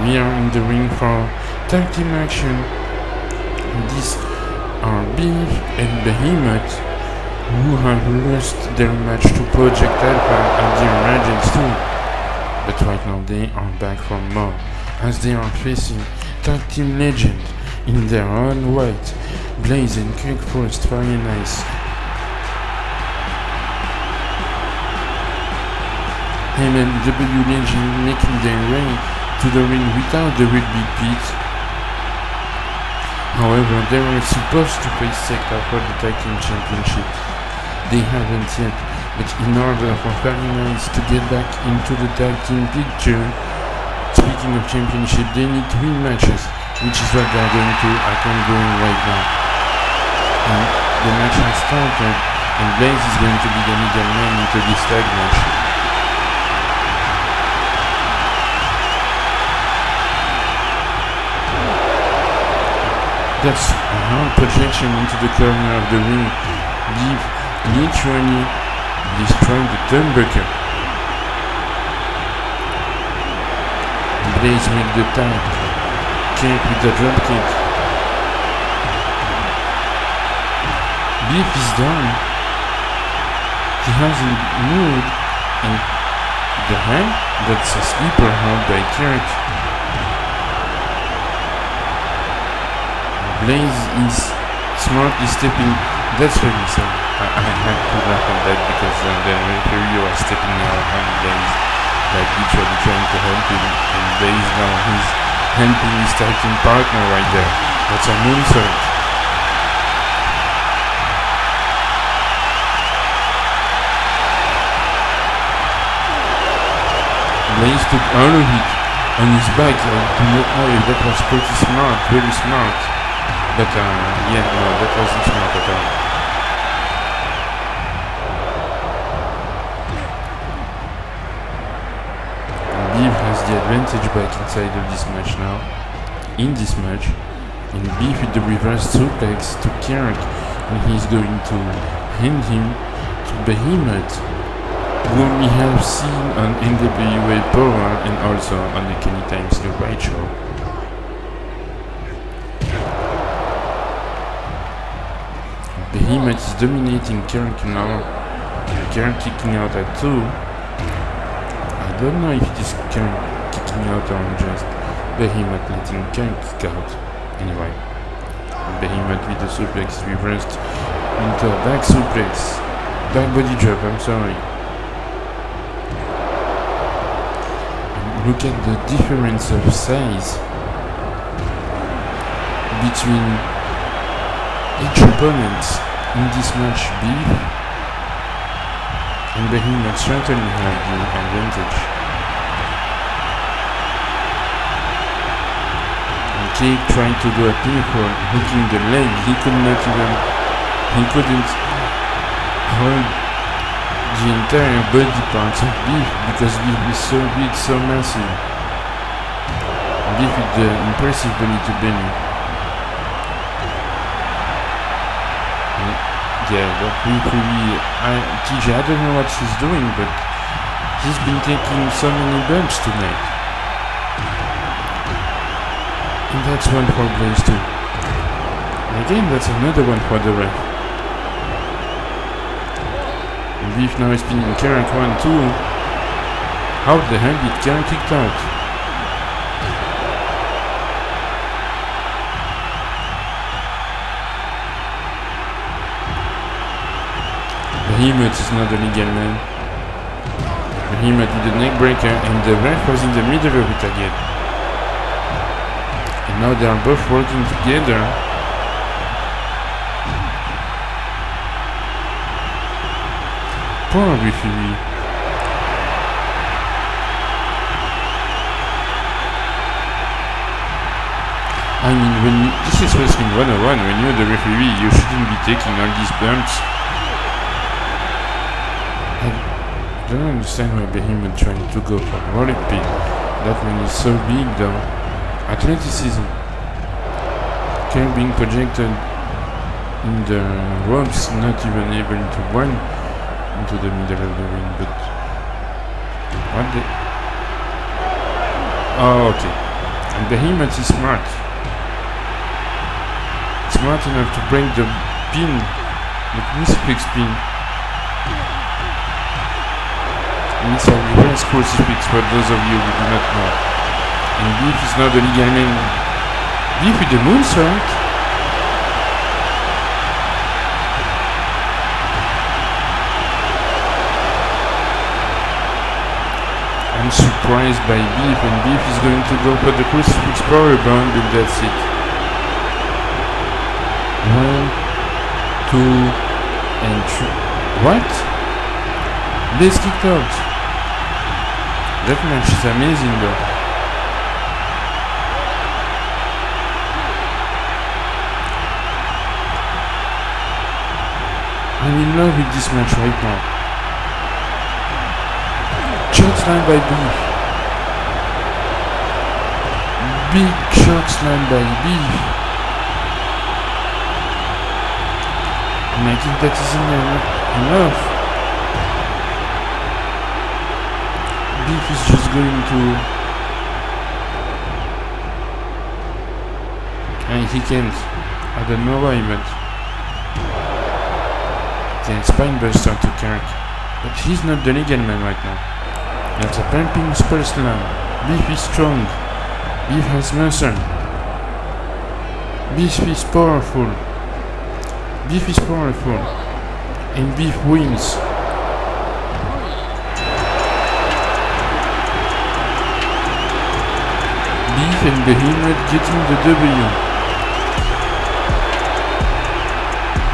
We are in the ring for tag team action. These are Beef and Behemoth, who have lost their match to Project Alpha and the Emergence too. But right now they are back for more, as they are facing tag team legend in their own right, Blaze and Quick Frost Fire and Ice. MLW legend making their way to the ring without the Red Big Pete. However, they were supposed to face Secta for the Tag Team Championship. They haven't yet, but in order for Nice to get back into the tag team picture, speaking of championship, they need 3 matches, which is what they are going to happen going right now. And the match has started, and Blaze is going to be the middleman into this tag match. That's a hard projection into the corner of the ring. Beef literally destroying the turnbuckle. Blaze made the tag. Kick with the drop kick. Beef is done. He hasn't moved, and the hand, that's a sleeper hold by Kirk. Blaze is smartly stepping. That's really so. I had to laugh on that because the referee was stepping out on Blaze, like literally trying to help him, and Blaze now he's helping his tag team partner right there. That's a moonsault. Blaze took all of it on his back. I do not know if that was pretty smart, very smart. But yeah, no, that wasn't smart at all. Beef has the advantage back inside of this match now. In this match, and Beef with the reverse suplex to Kirk, and he's going to hand him to Behemoth, whom we have seen on NWA Power and also on the Kenny Times New Right show. Behemoth is dominating Kirk now. Kirk kicking out at 2. I don't know if it is Kirk kicking out or just Behemoth letting Kirk kick out. Anyway, Behemoth with the suplex reversed into a back suplex. Back body drop, I'm sorry. And look at the difference of size between each opponent in this match. Beef and Behemoth certainly have the advantage. And Cake tried to do a pinfall, hooking the leg. He couldn't hold the entire body part of Beef because Beef is so big, so massive. Beef with the impressive belly to belly. Yeah, that really, TJ, I don't know what she's doing, but he's been taking so many bumps tonight. And that's one for Blaze too. And again, that's another one for the ref. And Beef now is pinning Karen 1-2. How the hell did Karen kicked out? Behemoth is not a legal man. Behemoth did a neck breaker and the ref was in the middle of it again. And now they are both working together. Poor referee. I mean, this is wrestling 101. When you're the referee, you shouldn't be taking all these bumps. I don't understand why Behemoth trying to go for rolling pin. That one is so big though. Athleticism. Can being projected in the ropes, not even able to run into the middle of the ring, but what the... Oh, okay. And Behemoth is smart. Smart enough to break the pin, the crucifix pin. And it's a reverse crucifix for those of you who do not know. And Beef is not the legal name. Beef with the moonsault? I'm surprised by Beef, and Beef is going to go for the crucifix powerbomb, and that's it. 1, 2, and 3. What? Blaze kicked out. That match is amazing though. I'm in love with this match right now. Chokeslam by Beef. Big chokeslam by Beef. And I think that isn't enough. Beef is just going to... And he can't. I don't know why, but... Then Spinebuster to Kirk. But he's not the legal man right now. That's a pumping spell slam. Beef is strong. Beef has muscle. Beef is powerful. Beef is powerful. And Beef wins. Beef and Behemoth getting the W.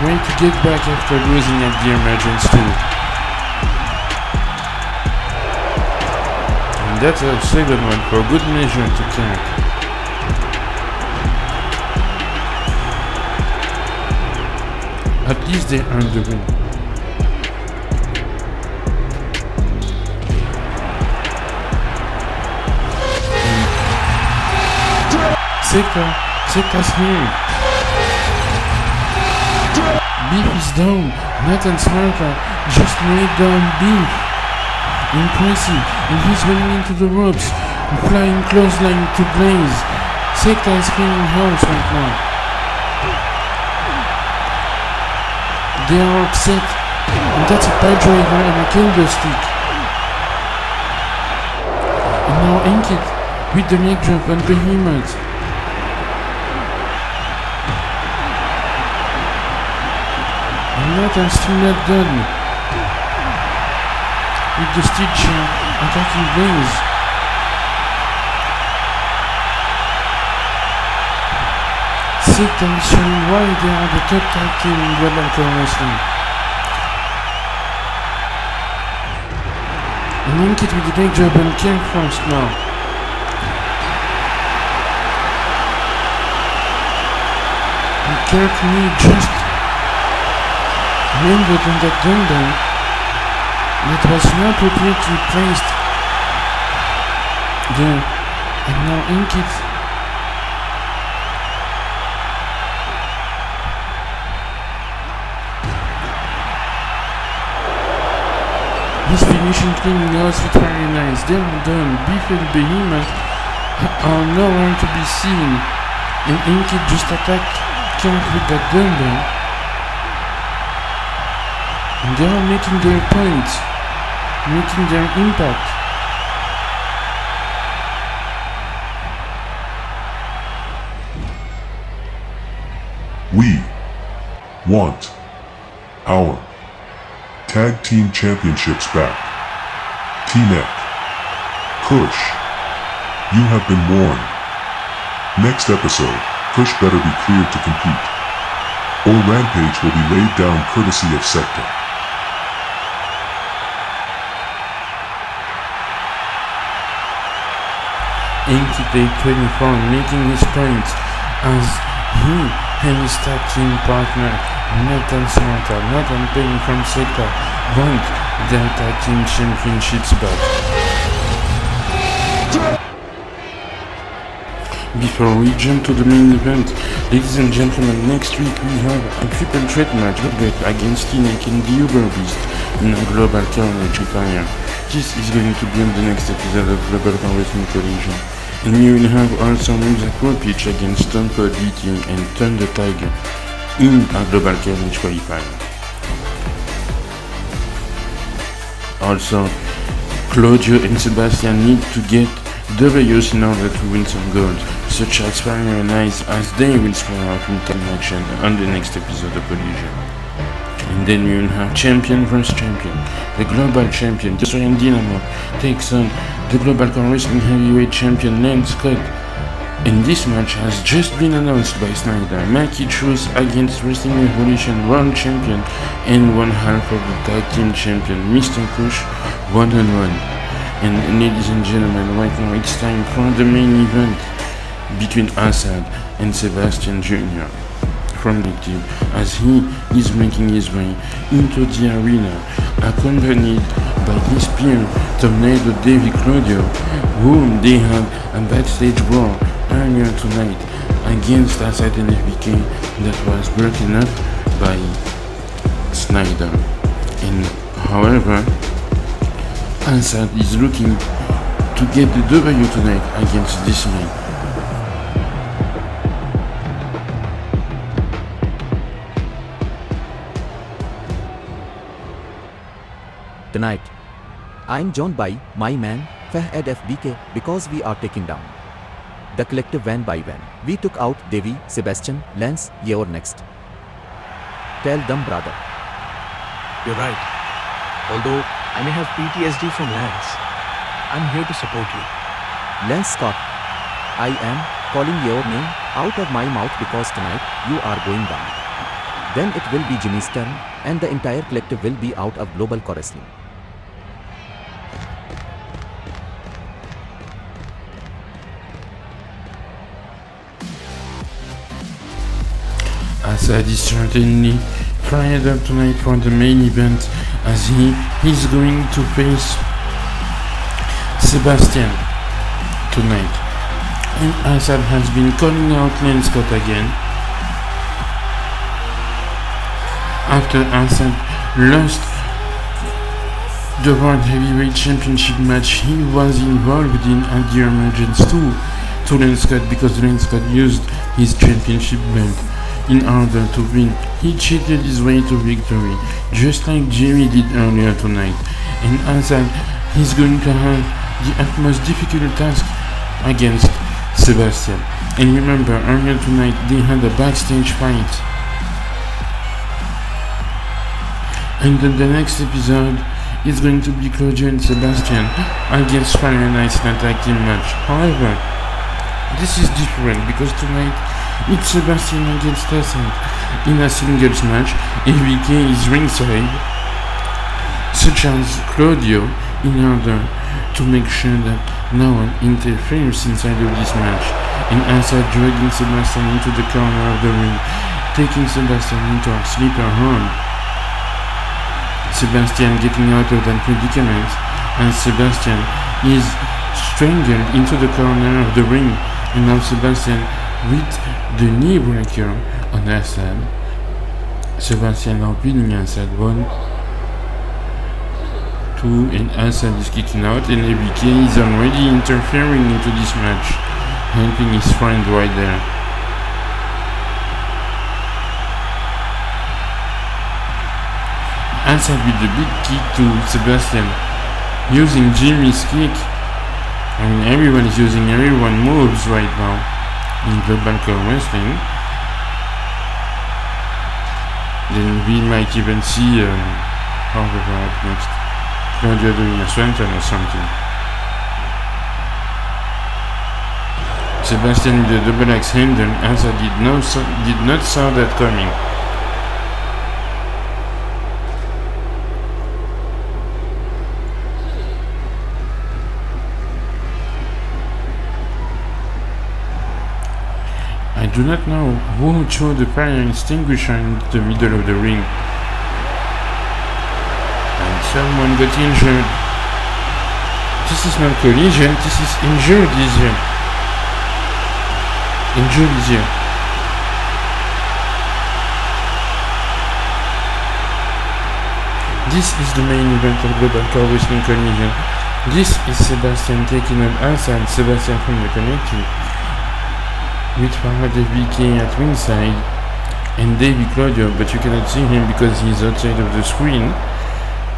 Way to get back after losing at the Emergence too. And that's a second one for good measure to Kirk. At least they earned the win. Sekta's here. Beef is down. Nathan Smarta just laid down Beef. Impressive. And he's running into the ropes. Flying clothesline to Blaze. Sekta is cleaning house right now. They are upset. And that's a pile driver and a kendo stick. And now Inkit with the leg drop on Behemoth. Nathan's still not done. With the steel chair attacking Blaze. Sekta is showing why they are the top tag team in Bloodline Wrestling. And Inkit with the leg drop on Kirk first now. And Kirk knee just landed on that dumbbell that was not appropriately placed there, and now Inkit his finishing cleaning house with very nice. They are done. Beef and Behemoth are nowhere to be seen, and Inkit just attacked Kirk with that dumbbell. And they are making their point, making their impact. We want our Tag Team Championships back. T-Neck, Kush, you have been warned. Next episode, Kush better be cleared to compete, or Rampage will be laid down courtesy of Sekta. Inkit Day 24 making his point. as he and his tag team partner Nathan Samantha, Nathan Payne from Sector, want their tag team championships back. Before we jump to the main event, ladies and gentlemen, next week we have a triple threat match against Tinek and the Uber Beast in a global carnage attire. This is going to be on the next episode of Global Wrestling Collision. And we will have also Musa Kropich against Stone Cold DT and Thunder Tiger in a global carnage qualifier. Also, Claudio and Sebastian need to get W's in order to win some gold, such as Fire and Ice, as they will score out in team action on the next episode of Collision. And then we will have champion versus champion. The global champion, Destroyan Dynamo, takes on the global wrestling heavyweight champion Lance Scott. And this match has just been announced by Snyder. Mikey Truth against Wrestling Evolution World Champion and one half of the tag team champion, Mr. Push, one-on-one. And ladies and gentlemen, right now it's time for the main event between Asad and Sebastian Jr. from the team, as he is making his way into the arena, accompanied by his peer Tornado Davey Claudio, whom they had a backstage brawl earlier tonight against Asad and FBK that was broken up by Snyder. And however, Asad is looking to get the W tonight against this man. Tonight, I'm joined by my man, Fahad FBK, because we are taking down the collective van by van. We took out Devi, Sebastian, Lance, you're next. Tell them, brother. You're right. Although I may have PTSD from Lance, I'm here to support you. Lance Scott, I am calling your name out of my mouth because tonight you are going down. Then it will be Jimmy's turn, and the entire collective will be out of global wrestling. Asad is certainly fired up tonight for the main event, as he is going to face Sebastian tonight. And Asad has been calling out Lance Scott again. After Asad lost the World Heavyweight Championship match he was involved in at the Emergence 2 to Lance Scott, because Lance Scott used his championship belt in order to win. He cheated his way to victory, just like Jimmy did earlier tonight. And Asad is going to have the utmost difficult task against Sebastian. And remember, earlier tonight they had a backstage fight. And then the next episode is going to be Claudio and Sebastian against Fire and Ice in a tag team match. However, this is different because tonight it's Sebastian against Asad in a singles match. ABK is ringside, such as Claudio, in order to make sure that no one interferes inside of this match. And Asad dragging Sebastian into the corner of the ring, taking Sebastian into a sleeper hold. Sebastian getting out of that predicament, and Sebastian is strangled into the corner of the ring. And now Sebastian with the knee breaker on Asad. Sebastian now pinning Asad 1, 2, and Asad is kicking out, and ABK is already interfering into this match, helping his friend right there. Asad with the big kick to Sebastian, using Jimmy's kick. I mean, everyone is using everyone moves right now in global wrestling. Then we might even see however up next, Claudio doing a swanton or something. Sebastian with the double axe handle. Asad did not saw that coming. I do not know who threw the fire extinguisher in the middle of the ring. And someone got injured. This is not collision, this is injured easier. Injured easier. This is the main event of Global Car Wrestling Collision. This is Sebastian taking on Asad, Sebastian from the connecting, with Farhad FBK at ringside, and Davey Claudio, but you cannot see him because he is outside of the screen.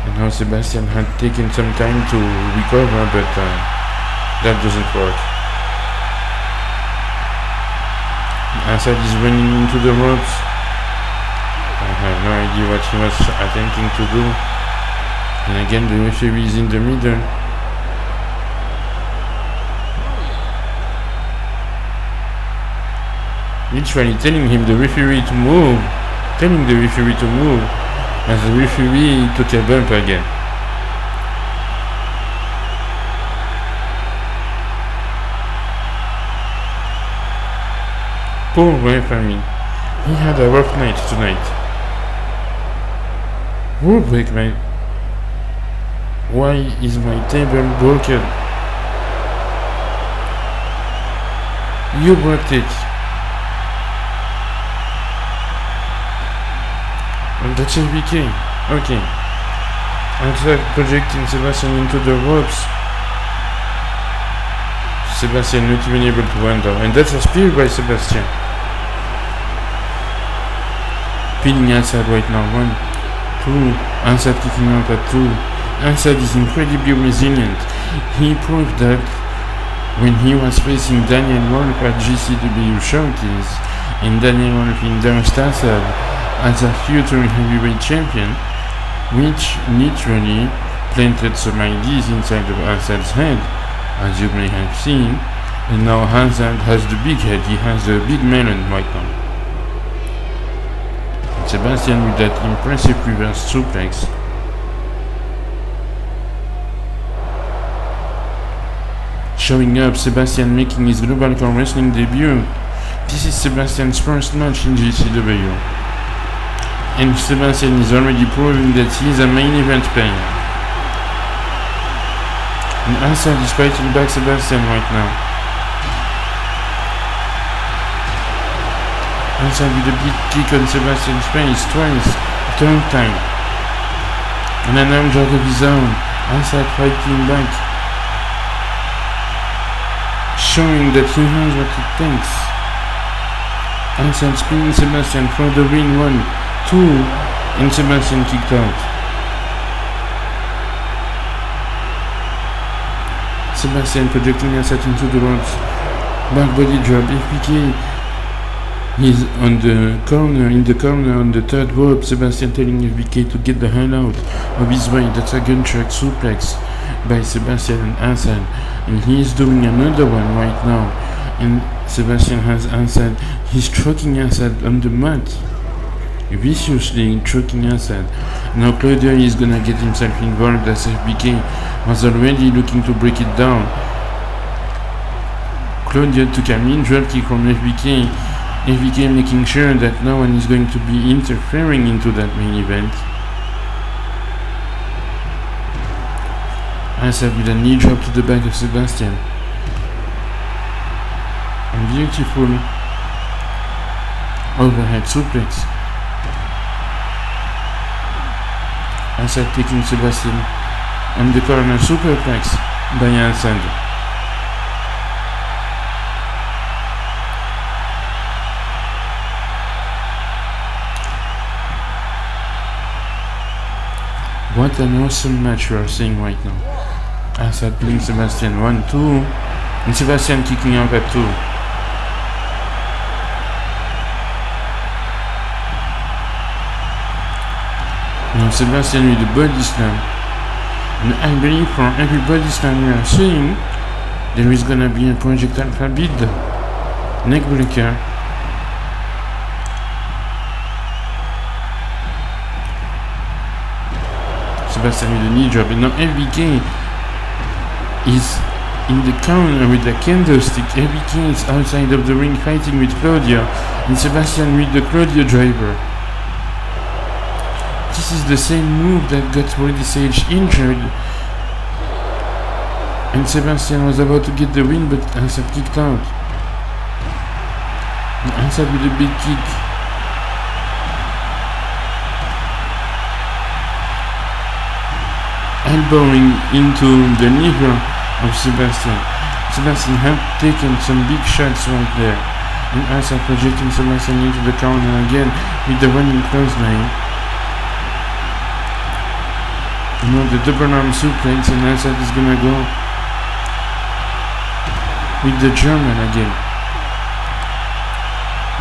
And now Sebastian had taken some time to recover, but that doesn't work. Asad is running into the ropes. I have no idea what he was attempting to do. And again the referee is in the middle. Literally telling him, the referee, to move. Telling the referee to move. As the referee took a bump again. Poor referee. He had a rough night tonight. Who break my... Why is my table broken? You broke it. And that's LBK. Okay. Asad projecting Sebastian into the ropes. Sebastian not even able to run down. And that's a spear by Sebastian. Pinning Asad right now. 1, 2. Asad kicking out at 2. Asad is incredibly resilient. He proved that when he was facing Daniel Wolf at GCW Showcase, and Daniel Wolf endorsed Asad as a future heavyweight champion, which literally planted some ideas inside of Asad's head, as you may have seen, and now Asad has the big head, he has a big melon right now. Sebastian with that impressive reverse suplex. Showing up, Sebastian making his Global Car Wrestling debut. This is Sebastian's first match in GCW. And Sebastian is already proving that he is a main event player. And Asad is fighting back Sebastian right now. Asad with a big kick on Sebastian's face twice, third time. And an arm drag of his own. Asad fighting back, showing that he knows what it takes. Asad spinning Sebastian for the win. 1, 2, and Sebastian kicked out. Sebastian projecting Asad into the ropes. Back body drop. FPK is on the corner, in the corner on the third rope. Sebastian telling FBK to get the hell out of his way. That's a gun track suplex by Sebastian and Asad. And he is doing another one right now. And Sebastian has Asad. He's choking Asad on the mat. Viciously choking Asad. Now Claudio is gonna get himself involved, as FBK was already looking to break it down. Claudio took a mean drop kick from FBK. FBK making sure that no one is going to be interfering into that main event. Asad with a knee drop to the back of Sebastian. And beautiful overhead suplex. Asad taking Sebastian on the corner superplex by Asad. What an awesome match you are seeing right now. Asad pinning Sebastian 1, 2, and Sebastian kicking out at 2. Now Sebastian with the body slam. And I believe for every body slam we are seeing, there is gonna be a Project Alpha bid. Neck breaker. Sebastian with a knee drop, and now LBK is in the corner with a candlestick. MIKEY is outside of the ring fighting with Claudia, and Sebastian with the Claudia driver. This is the same move that got Roddy Sage injured, and Sebastian was about to get the win, but Asad kicked out. And Asad with a big kick. Elbowing into the liver of Sebastian. Sebastian had taken some big shots right there, and Asad projecting Sebastian into the corner again with the running clothesline. You know, the double arm suplex, and Asad is gonna go with the German again.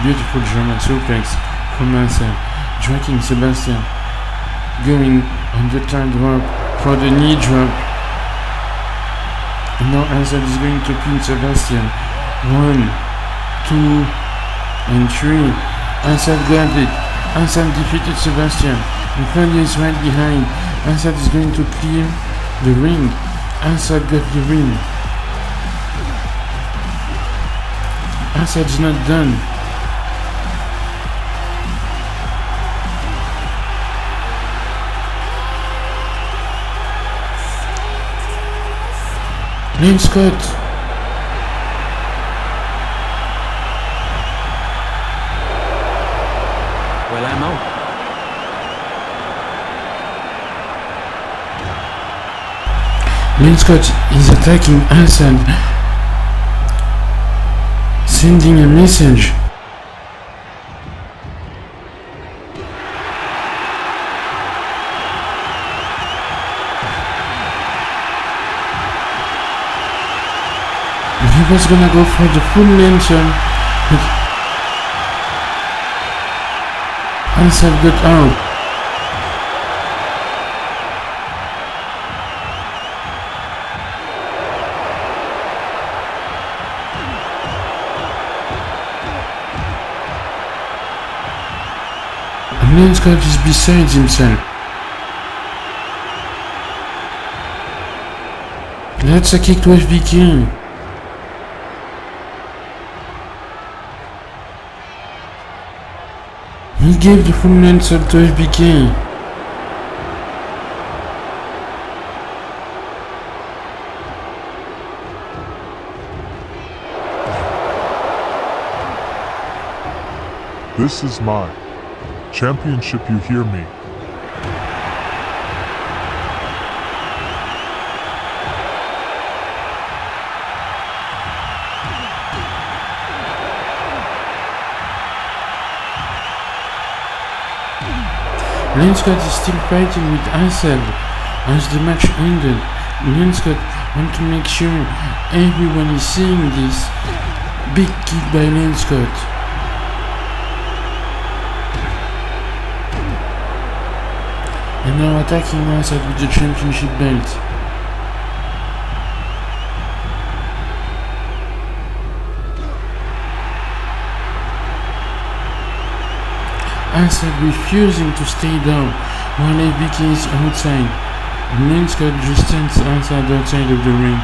Beautiful German suplex from Asad, dragging Sebastian, going on the third rope for the knee drop. And now Asad is going to pin Sebastian. 1, 2, and 3. Asad got it. Asad defeated Sebastian. And Claudia is right behind. Asad is going to clear the ring. Asad got the win. Asad's not done. Lane Scott. Well, I'm out. Lane Scott is attacking Asad, sending a message. He was gonna go for the full lantern, but Asad got out. And Lane Scott is beside himself. That's a kick to FBK. He gave the full answer to FBK. This is my championship, you hear me? Lane Scott is still fighting with Asad as the match ended. Lane Scott wants to make sure everyone is seeing this. Big kick by Lane Scott. And now attacking Asad with the championship belt. Asad refusing to stay down while FBK is outside. And Lane Scott just sends Asad outside of the ring.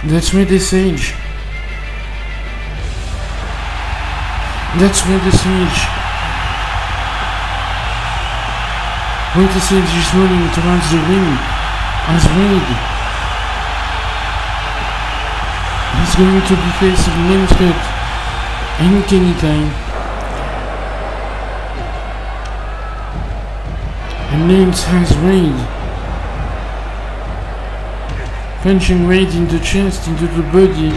That's where the Sage. That's where the Sage. Where the Sage is running towards the ring as Wade. He's going to be facing Lane Scott any time. And Lane has Wade. Punching Wade in the chest, into the body.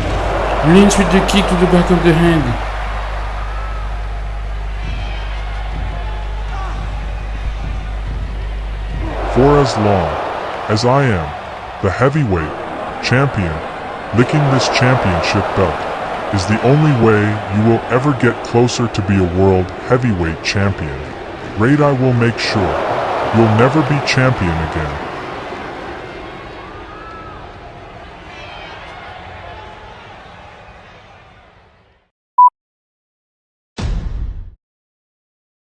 Lane with the kick to the back of the head. For as long as I am the heavyweight champion, licking this championship belt is the only way you will ever get closer to be a world heavyweight champion. Raid, I will make sure you'll never be champion again.